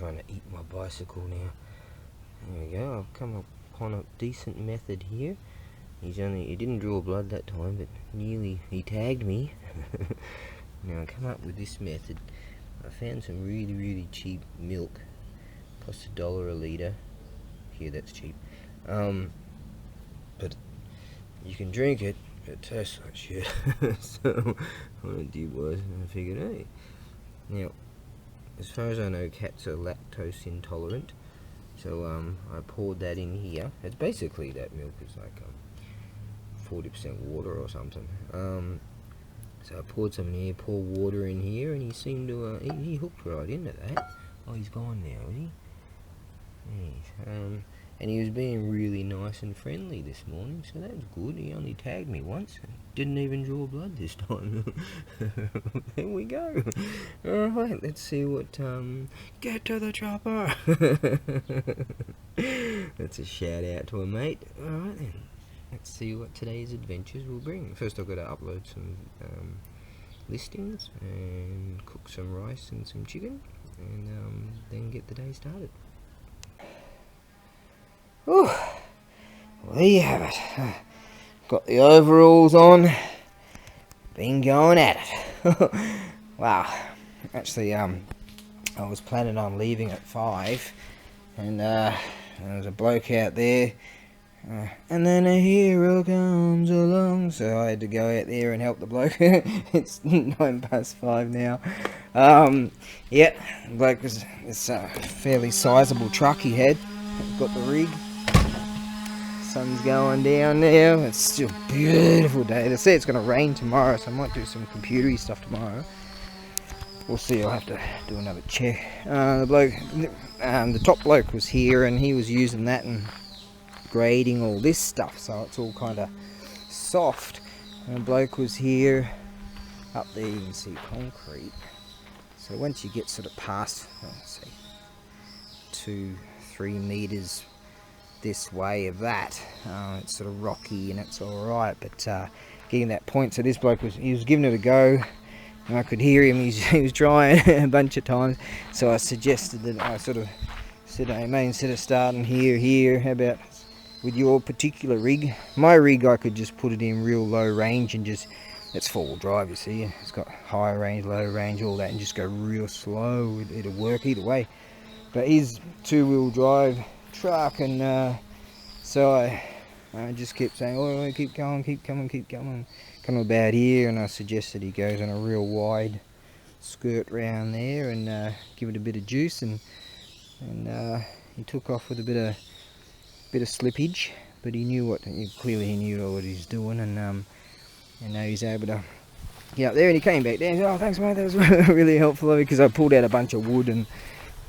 trying to eat my bicycle now. There we go. I've come upon a decent method here. He didn't draw blood that time, but he tagged me. Now I come up with this method. I found some really cheap milk, costs $1 a litre. Here, that's cheap. But you can drink it. It tastes like shit. So what I did was, I figured, hey, now as far as I know, cats are lactose intolerant. So I poured that in here. It's basically, that milk is like 40% water or something. So I poured some in here, poured water in here, and he seemed to, he hooked right into that. Oh, he's gone now, is he? Yes. And he was being really nice and friendly this morning, so that was good. He only tagged me once, didn't even draw blood this time. There we go. Alright, let's see what, get to the chopper! That's a shout out to a mate. Alright then. Let's see what today's adventures will bring. First I've got to upload some listings and cook some rice and some chicken, and then get the day started. Whew. Well, there you have it. Got the overalls on, been going at it. Wow. Actually, I was planning on leaving at 5, and there was a bloke out there. And then a hero comes along, so I had to go out there and help the bloke. It's 5:09 now. Yeah, the bloke was this fairly sizable truck he had. Got the rig. Sun's going down now. It's still a beautiful day. They say it's going to rain tomorrow, so I might do some computery stuff tomorrow. We'll see. I'll have to do another check. The top bloke was here, and he was using that and grading all this stuff, so it's all kind of soft. And the bloke was here. Up there you can see concrete. So once you get sort of past, let's see, 2-3 meters this way of that, it's sort of rocky and it's alright, but getting that point, so this bloke was giving it a go, and I could hear him, he was trying a bunch of times, so I suggested that I sort of said, hey mate, instead of starting here, how about with your particular rig? My rig, I could just put it in real low range and just, it's 4-wheel drive, you see, it's got high range, low range, all that, and just go real slow. It'll work either way. But his 2-wheel drive truck, and so I just kept saying, oh, keep coming, come about here, and I suggested he goes on a real wide skirt round there and give it a bit of juice, and he took off with a bit of slippage, but he knew clearly he knew what he's doing, and now he's able to get up there, and he came back down and said, oh thanks mate, that was really helpful of me, because I pulled out a bunch of wood and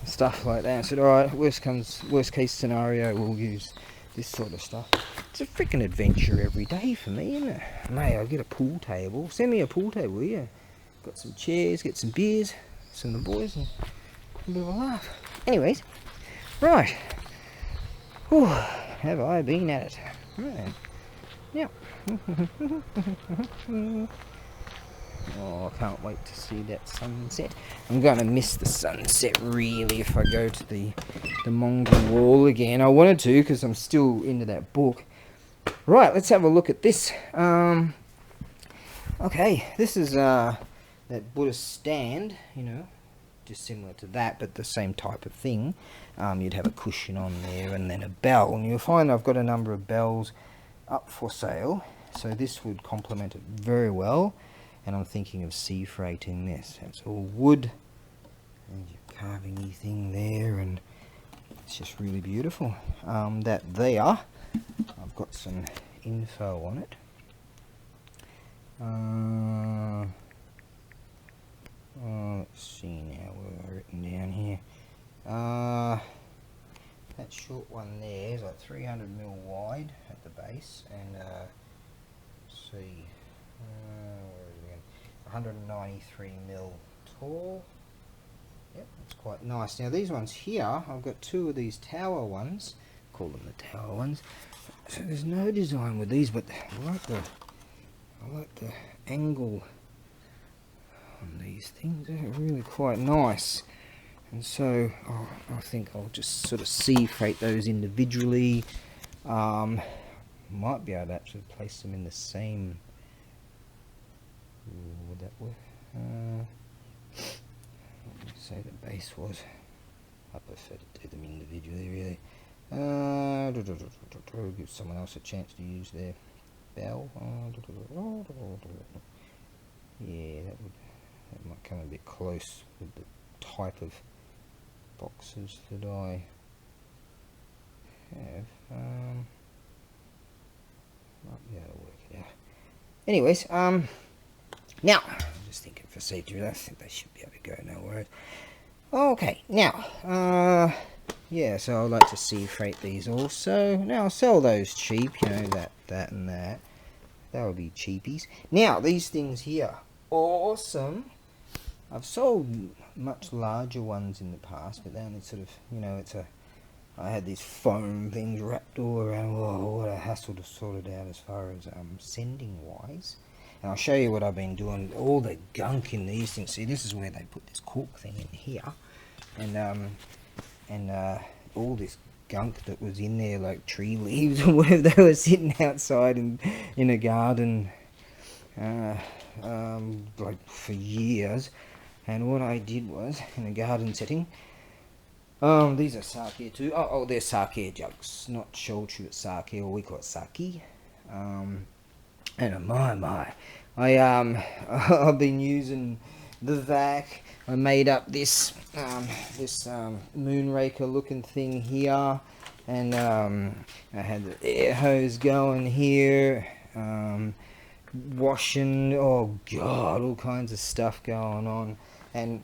stuff like that. I said, alright, worst case scenario, we'll use this sort of stuff. It's a freaking adventure every day for me, isn't it? Mate, I'll get a pool table. Send me a pool table, will you? Got some chairs, get some beers, some of the boys, and a bit of a laugh. Anyways, right. Whew, have I been at it? Right then. Yeah. Oh, I can't wait to see that sunset. I'm going to miss the sunset, really, if I go to the Mongol wall again. I wanted to, because I'm still into that book. Right, let's have a look at this. Okay, this is that Buddhist stand, you know, just similar to that, but the same type of thing. You'd have a cushion on there and then a bell, and you'll find I've got a number of bells up for sale, so this would complement it very well. And I'm thinking of sea freighting this. It's all wood, and your carving-y thing there, and it's just really beautiful. That there, I've got some info on it. Let's see now, what have I written down here? That short one there is like 300mm wide at the base, and let's see, 193mm tall. Yep, that's quite nice. Now these ones here, I've got 2 of these tower ones, call them the tower ones. So there's no design with these, but I like the angle on these things. They're really quite nice. And so I think I'll just sort of sea freight those individually. Might be able to actually place them in the same. Ooh, would that work? What would you say the base was? I prefer to do them individually, really. Give someone else a chance to use their bell. Yeah, that might come a bit close with the type of boxes that I have. Might be able to work it out. Anyways, now I'm just thinking for safety. I think they should be able to go. No worries. Okay, now, yeah. So I'd like to sea freight these also. Now I'll sell those cheap. You know, that and that. That would be cheapies. Now these things here, awesome. I've sold much larger ones in the past, but then it's sort of, you know, I had these foam things wrapped all around. Oh, what a hassle to sort it out as far as sending wise. And I'll show you what I've been doing. All the gunk in these things. See, this is where they put this cork thing in here, and all this gunk that was in there, like tree leaves or whatever, they were sitting outside in a garden, like for years. And what I did was, in a garden setting, these are sake too. Oh, they're sake jugs, not shochu, sake, or we call it saki. And I've been using the vac. I made up this moonraker looking thing here, and I had the air hose going here, washing, oh god, all kinds of stuff going on. And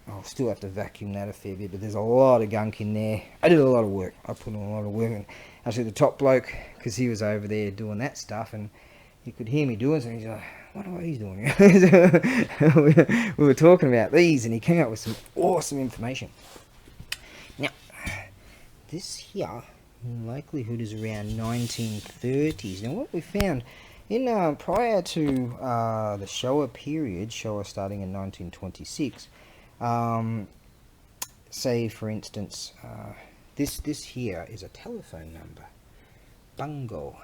I'll still have to vacuum that a fair bit, but there's a lot of gunk in there. I did a lot of work. I put in a lot of work. And actually the top bloke, because he was over there doing that stuff, and he could hear me doing something, he's like, what are you doing? We were talking about these, and he came up with some awesome information. Now, this here, in likelihood, is around 1930s. Now, what we found, in prior to the Showa period, Showa starting in 1926, say for instance, this here is a telephone number, bungo,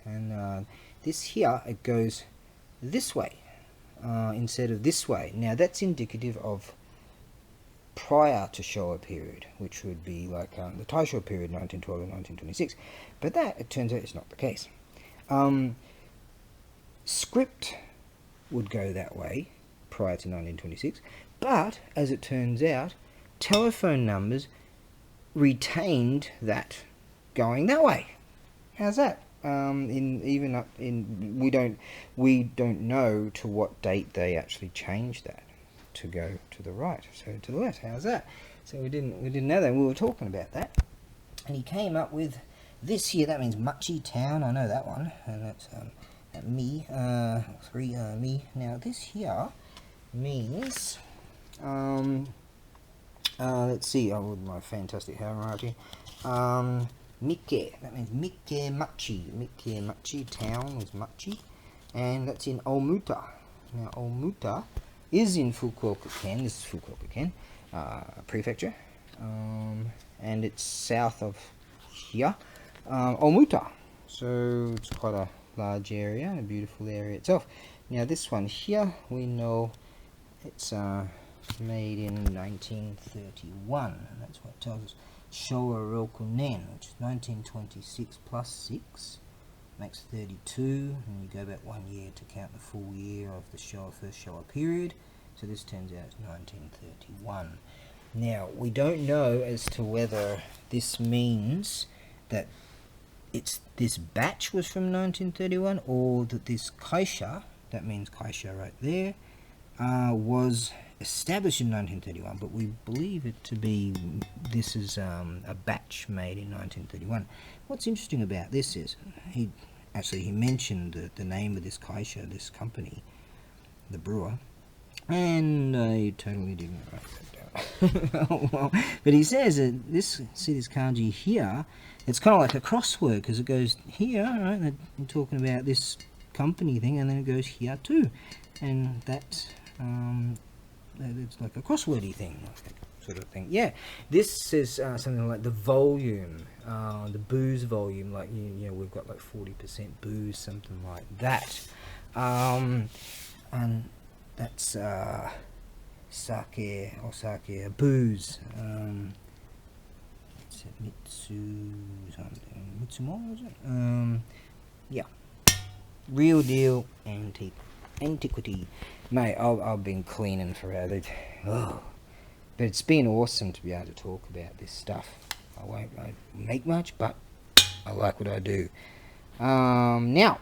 and this here, it goes this way instead of this way. Now that's indicative of prior to Showa period, which would be like the Taisho period, 1912 and 1926, but that, it turns out, is not the case. Script would go that way prior to 1926, but as it turns out, telephone numbers retained that going that way. How's that? We don't know to what date they actually changed that to go to the right, so to the left. How's that? So we didn't know that. We were talking about that, and he came up with this here. That means Machi town. I know that one, and that's me, me. Now this here means, let's see, with my fantastic handwriting, Mike, that means Mike Machi. Mike Machi town was Machi, and that's in Omuta. Now Omuta is in Fukuoka-ken. This is Fukuoka-ken prefecture, and it's south of here, Omuta. So it's quite a large area, a beautiful area itself. Now this one here, we know it's made in 1931, and that's what it tells us. Showa Rokunen, which is 1926 plus 6 makes 32, and you go back 1 year to count the full year of the first Showa period, so this turns out it's 1931. Now we don't know as to whether this means that this batch was from 1931, or that this kaisha, that means kaisha right there, was established in 1931, but we believe it to be, this is a batch made in 1931. What's interesting about this is, he mentioned the name of this kaisha, this company, the brewer, and I totally didn't write that down. Oh, well, but he says that this kanji here, it's kind of like a crossword, because it goes here, right, and you're talking about this company thing, and then it goes here too, and that's it's like a crosswordy thing. sort of thing. Yeah, this says something like the volume, the booze volume, like, you know, we've got like 40% booze, something like that. And that's sake, or sake, booze. It's a Mitsu something. Mitsumo, is it? Yeah. Real deal antiquity. Mate, I've been cleaning forever. Oh. But it's been awesome to be able to talk about this stuff. I won't make much, but I like what I do. Now,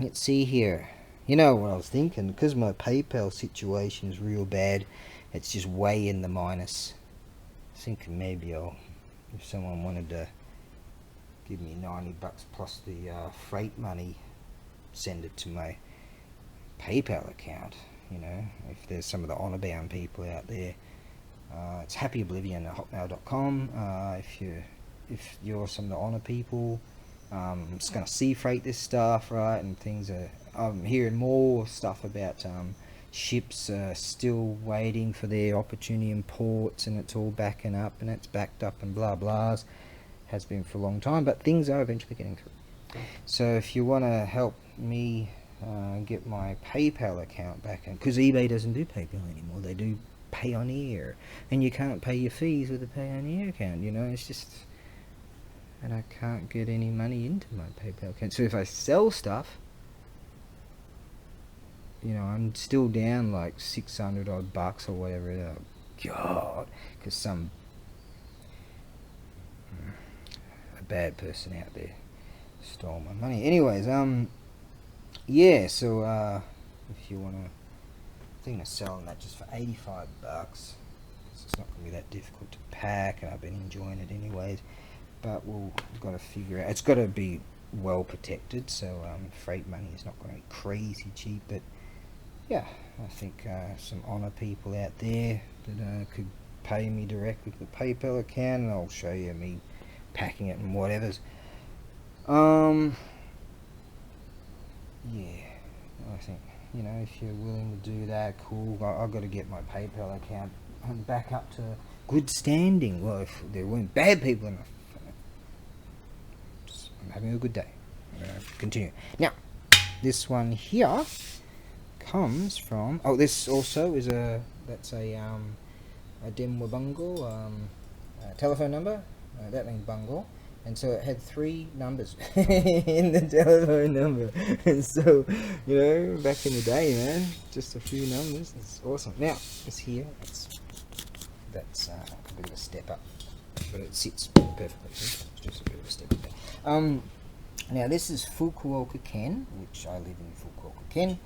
let's see here. You know what I was thinking? Because my PayPal situation is real bad, it's just way in the minus. I was thinking maybe if someone wanted to give me $90 plus the freight money, send it to my PayPal account. You know, if there's some of the honor bound people out there, it's happyoblivion@hotmail.com. If you're some of the honor people, I'm just gonna sea freight this stuff, right? And things are. I'm hearing more stuff about ships still waiting for their opportunity in ports, and it's all backing up, and it's backed up, and blah blahs. Has been for a long time, but things are eventually getting through. So if you want to help me get my PayPal account back, because eBay doesn't do PayPal anymore, they do Payoneer, and you can't pay your fees with a Payoneer account. You know, it's just, and I can't get any money into my PayPal account. So if I sell stuff, you know, I'm still down like 600 odd bucks or whatever. Oh God, because some a bad person out there stole my money. Anyways, yeah. So if you want to, I think I'm selling that just for $85. It's not going to be that difficult to pack, and I've been enjoying it anyways. But we've got to figure out. It's got to be well protected, so freight money is not going to be crazy cheap. But yeah, I think some honor people out there that could pay me directly with the PayPal account, and I'll show you me packing it and whatever's. Yeah, I think, you know, if you're willing to do that, cool. I've got to get my PayPal account back up to good standing. Well, if there weren't bad people enough, I'm having a good day. Continue. Now, this one here comes from. Oh, this also is that's a Demwa Bungle telephone number. That means Bungle. And so it had 3 numbers in the telephone number. And so, you know, back in the day, man, just a few numbers. It's awesome. Now, it's here. That's a bit of a step up. But it sits perfectly. It's just a bit of a step up. Now, this is Fukuoka Ken, which I live in Fukuoka Ken.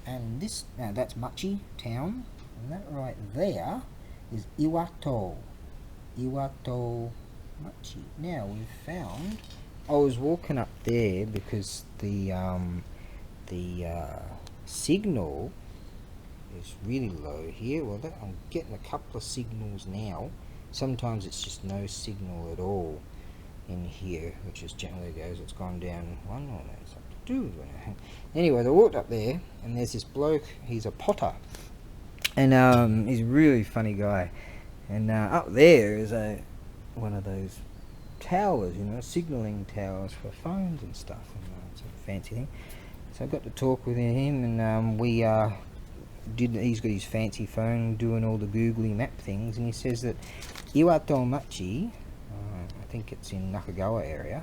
And this, now that's Machi town. And that right there is Iwato. Iwato Machi. Now we've found. I was walking up there because the signal is really low here. Well, I'm getting a couple of signals now. Sometimes it's just no signal at all in here, which is generally goes. It's gone down one or no, something to do with it. Anyway, I walked up there, and there's this bloke. He's a potter, and he's a really funny guy. And up there is one of those towers, you know, signaling towers for phones and stuff, and it's a fancy thing. So I got to talk with him, and we he's got his fancy phone doing all the googly map things, and he says that Iwato Machi, I think it's in Nakagawa area,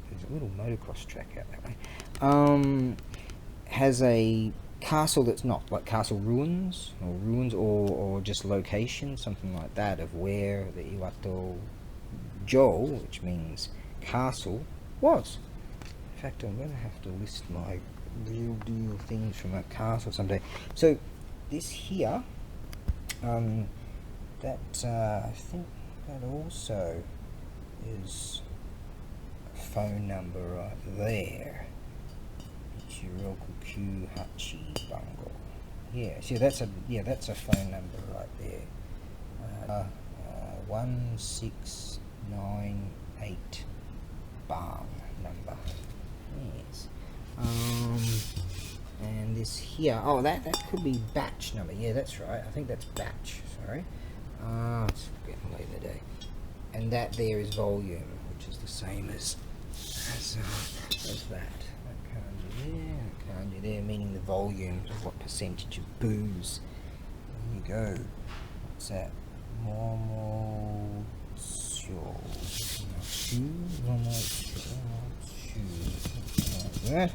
there's a little motocross track out that way, has a castle that's not like castle ruins or just location, something like that, of where the Iwato Jo, which means castle, was. In fact, I'm going to have to list my real deal things from that castle someday. So this here, that I think that also is a phone number right there. Ichiroku Q Hachi Bungle. Yeah, see that's a phone number right there. 1698 barn number. Yes. And this here, oh that could be batch number. Yeah, that's right. I think that's batch. Sorry. It's getting late in the day. And that there is volume, which is the same as that. That kanji there, meaning the volume of what percentage of booze. There you go. What's that? Like that.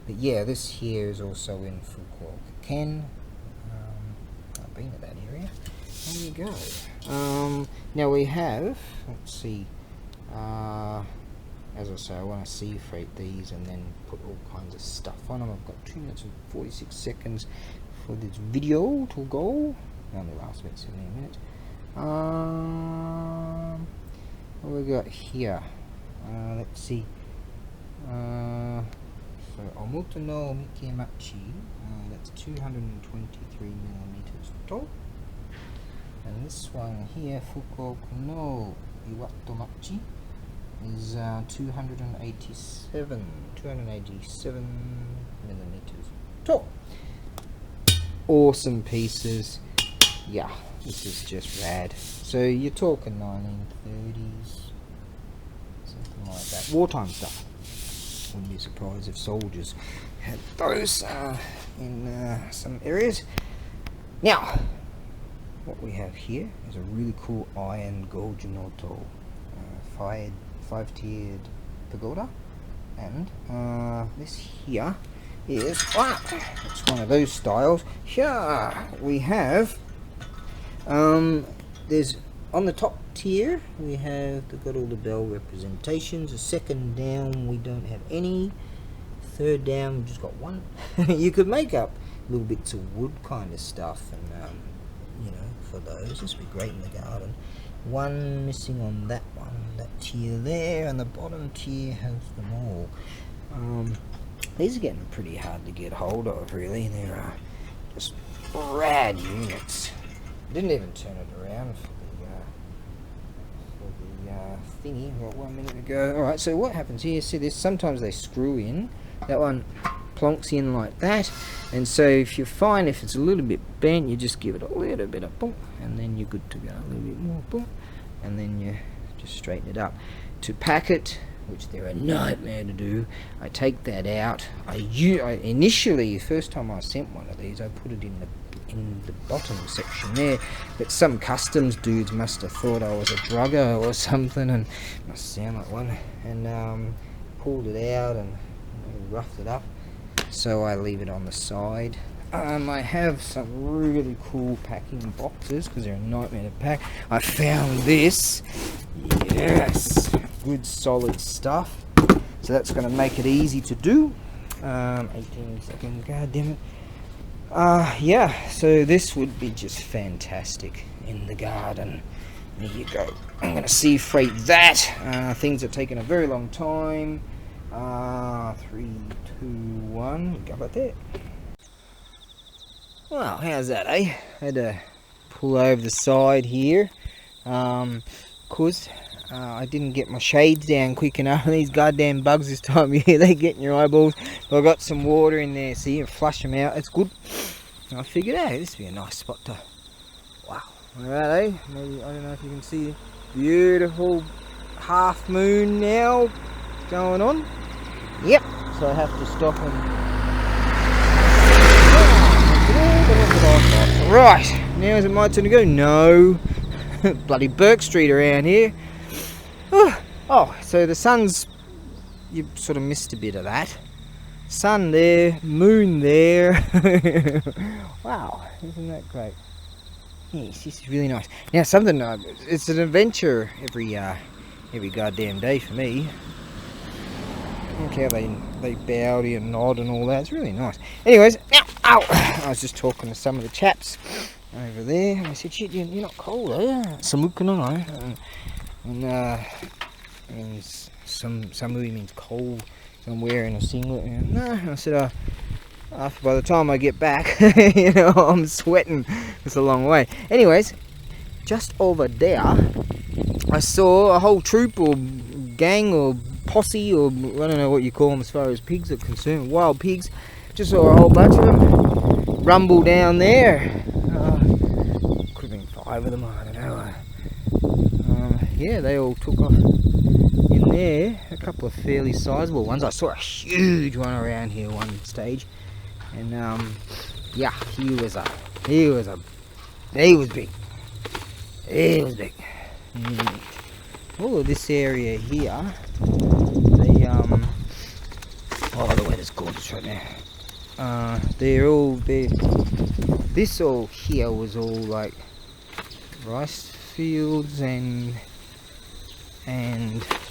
But yeah, this here is also in Fukuoka-ken. I've been to that area. There you go. Now we have, let's see, as I say, I want to sea freight these and then put all kinds of stuff on them. I've got 2 minutes and 46 seconds for this video to go. Only lasts about 17 minutes. What we got here? Let's see. So Omoto no Mikemachi, that's 223 millimeters tall. And this one here, Fukuoka no Iwatomachi, is 287 millimeters tall. Awesome pieces. Yeah, this is just rad. So you're talking 1930s, something like that. Wartime stuff. Wouldn't be surprised if soldiers had those in some areas. Now, what we have here is a really cool iron Gojunoto 5-tiered pagoda, and this here is it's one of those styles. Here we have there's on the top tier we have got all the bell representations. The second down we don't have any. Third down we've just got one. You could make up little bits of wood kind of stuff, and you know, for those this would be great in the garden. One missing on that one, that tier there, and the bottom tier has them all. These are getting pretty hard to get hold of, really. They're just rad units. Didn't even turn it around for the thingy, what, 1 minute ago. Alright, so what happens here, see this, sometimes they screw in. That one plonks in like that, and so if you find if it's a little bit bent, you just give it a little bit of boom, and then you're good to go. A little bit more boom, and then you just straighten it up. To pack it, which they're a nightmare to do, I take that out. I initially, the first time I sent one of these, I put it in the bottom section there, but some customs dudes must have thought I was a drugger or something, and must sound like one, and pulled it out and roughed it up, so I leave it on the side. I have some really cool packing boxes because they're a nightmare to pack. I found this, yes, good solid stuff, so that's going to make it easy to do. 18 seconds, god damn it. Yeah, so this would be just fantastic in the garden. There you go. I'm going to sea freight that. Things are taking a very long time. 3, 2, 1, go about there. Well, how's that, eh? Had to pull over the side here, cause I didn't get my shades down quick enough. These goddamn bugs this time of year, they get in your eyeballs. But I got some water in there, see, and flush them out. It's good. And I figured, hey, this would be a nice spot to. Wow. Alright, eh? Maybe, I don't know if you can see the beautiful half moon now going on. Yep. So I have to stop and. Right. Now is it my turn to go? No. Bloody Burke Street around here. Oh, so the sun's, you sort of missed a bit of that. Sun there, moon there. Wow, isn't that great? Yes, this is really nice. Now something, it's an adventure every goddamn day for me. Look how they bow to you and nod and all that. It's really nice. Anyways, now, ow! I was just talking to some of the chaps over there, and I said, shit, you're not cold, are you? Samukano, and samui means cold. So I'm wearing a singlet, and no, I said, by the time I get back, you know, I'm sweating. It's a long way. Anyways, just over there, I saw a whole troop or gang or posse, or I don't know what you call them as far as pigs are concerned, wild pigs. Just saw a whole bunch of them rumble down there. over them, I don't know. Yeah, they all took off in there. A couple of fairly sizable ones. I saw a huge one around here one stage, and yeah, he was big. He was big. All of this area here, they oh, the weather's gorgeous right now. This all here was all like rice fields and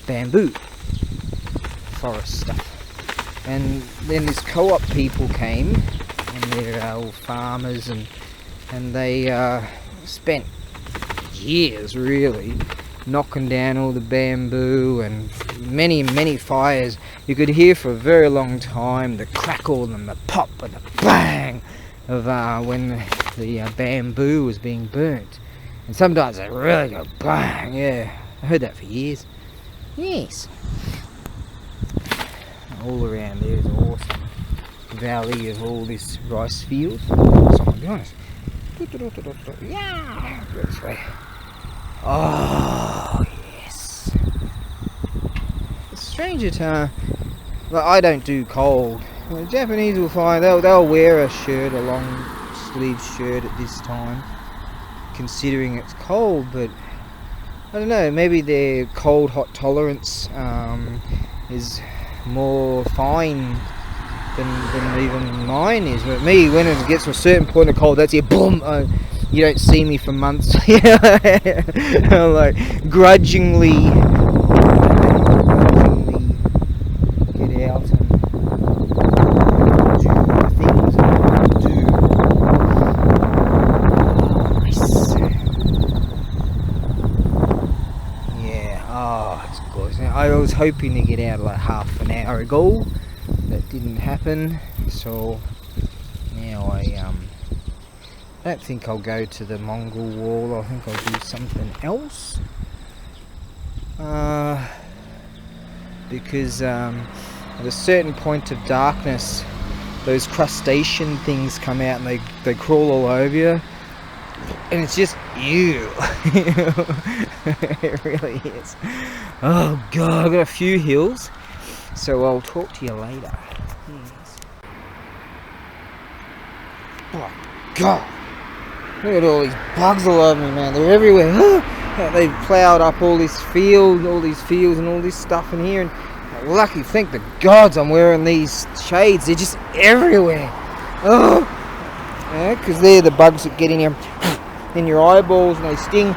bamboo forest stuff. And then this co-op people came, and they're all farmers, and they spent years really knocking down all the bamboo, and many fires. You could hear for a very long time the crackle and the pop and the bang of when the bamboo was being burnt. And sometimes they really go bang. Yeah, I heard that for years. Yes. All around there is an awesome valley of all this rice field. So I'll be honest. Yeah, go this way. Oh yes. It's strange that like, I don't do cold. The Japanese will find they'll wear a shirt, a long sleeve shirt at this time, considering it's cold. But I don't know, maybe their cold hot tolerance is more fine than even mine is. But me, when it gets to a certain point of cold, that's it, boom, you don't see me for months. I'm like grudgingly get out and do the things I want to do. Nice. Yeah, oh, it's gorgeous. I was hoping to get out like half an hour ago. That didn't happen, so now I don't think I'll go to the Mongol wall. I think I'll do something else, because at a certain point of darkness those crustacean things come out and they crawl all over you, and it's just ew. It really is. Oh god, I've got a few hills, so I'll talk to you later. Yes. Oh god, look at all these bugs all over me, man. They're everywhere. They've ploughed up all these fields and all this stuff in here, and lucky, thank the gods I'm wearing these shades. They're just everywhere. Oh, yeah, because they're the bugs that get in your eyeballs and they sting.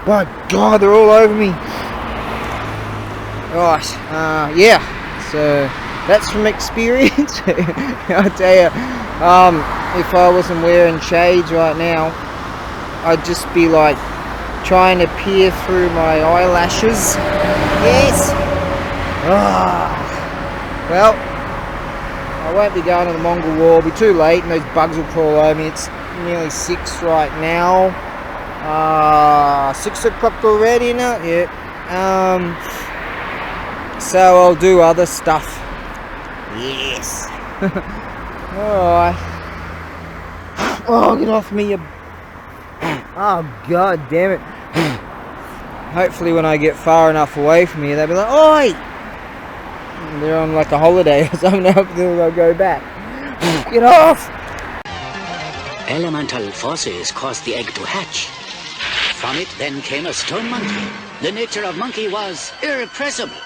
My god, they're all over me. Right, yeah, so that's from experience. I'll tell you, if I wasn't wearing shades right now, I'd just be like trying to peer through my eyelashes. Yes. Well, I won't be going to the Mongol Wall. It'll be too late and those bugs will crawl over me. It's nearly 6 right now. 6 o'clock already, not yet. So I'll do other stuff. Yes. Alright. Oh, get off me, you... Oh, god damn it. Hopefully when I get far enough away from here, they'll be like, oi! They're on like a holiday or something, hopefully they'll go back. Get off! Elemental forces caused the egg to hatch. From it then came a stone monkey. The nature of monkey was irrepressible.